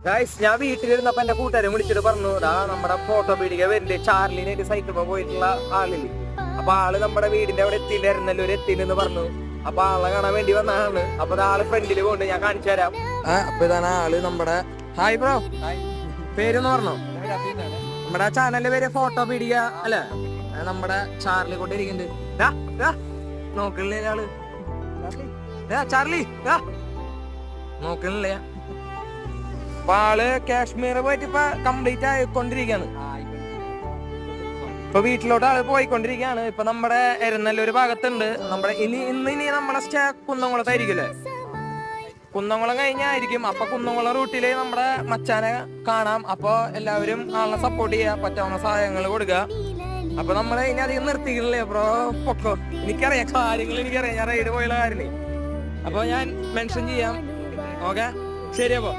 Guys ഞാൻ വീട്ടിലിരുന്നപ്പോ എന്റെ കൂട്ടുകാരെ വിളിച്ചിട്ട് പറഞ്ഞു നമ്മുടെ ഫോട്ടോ പീടിക വരുന്നുണ്ട്, ചാർലിനായിട്ട് സൈക്കിൾ പോയിട്ടുള്ള ആളില്ലേ. അപ്പൊ ആള് നമ്മുടെ വീടിന്റെ അവിടെ എത്തിണ്ടായിരുന്നല്ലോ, എത്തിന്ന് പറഞ്ഞു. അപ്പൊ ആളെ കാണാൻ വേണ്ടി വന്നതാണ്. അപ്പൊ ആള് ഫ്രണ്ടില് പോണ്ട്, ഞാൻ കാണിച്ചു തരാം. അപ്പൊ ഇതാണ് ആള് നമ്മുടെ. ഹായ് ബ്രോ, പേരൊന്ന് പറഞ്ഞോ? നമ്മുടെ ചാനലിന്റെ പേര് ഫോട്ടോ പീടിക അല്ലെ? നമ്മുടെ ചാർലി കൊണ്ടിരിക്കുന്നുണ്ട്, നോക്കണില്ലേ ആള്? ചാർലി നോക്കണില്ലേ? അപ്പൊ ആള് കാശ്മീർ പോയിട്ട് ഇപ്പൊ കംപ്ലീറ്റ് ആയിക്കൊണ്ടിരിക്കുകയാണ്. ഇപ്പൊ വീട്ടിലോട്ട് ആള് പോയിക്കൊണ്ടിരിക്കുകയാണ്. ഇപ്പൊ നമ്മുടെ എരനല്ലൂർ ഭാഗത്തുണ്ട്. നമ്മുടെ ഇനി നമ്മുടെ സ്റ്റേ കുന്നംകുളത്തായിരിക്കുമല്ലേ? കുന്നംകുളം കഴിഞ്ഞായിരിക്കും. അപ്പൊ കുന്നംകുളം റൂട്ടില് നമ്മുടെ മച്ചാനെ കാണാം. അപ്പൊ എല്ലാവരും ആളെ സപ്പോർട്ട് ചെയ്യാ, പറ്റാവുന്ന സഹായങ്ങൾ കൊടുക്കുക. അപ്പൊ നമ്മള് ഇനി അധികം നിർത്തിയില്ലേ ബ്രോ, പൊക്കോ. എനിക്കറിയാം കാര്യങ്ങൾ, എനിക്കറിയാം, ഞാൻ റൈഡ് പോയുള്ള കാര്യമില്ലേ. അപ്പൊ ഞാൻ മെൻഷൻ ചെയ്യാം. ഓക്കെ, ശരി. അപ്പൊ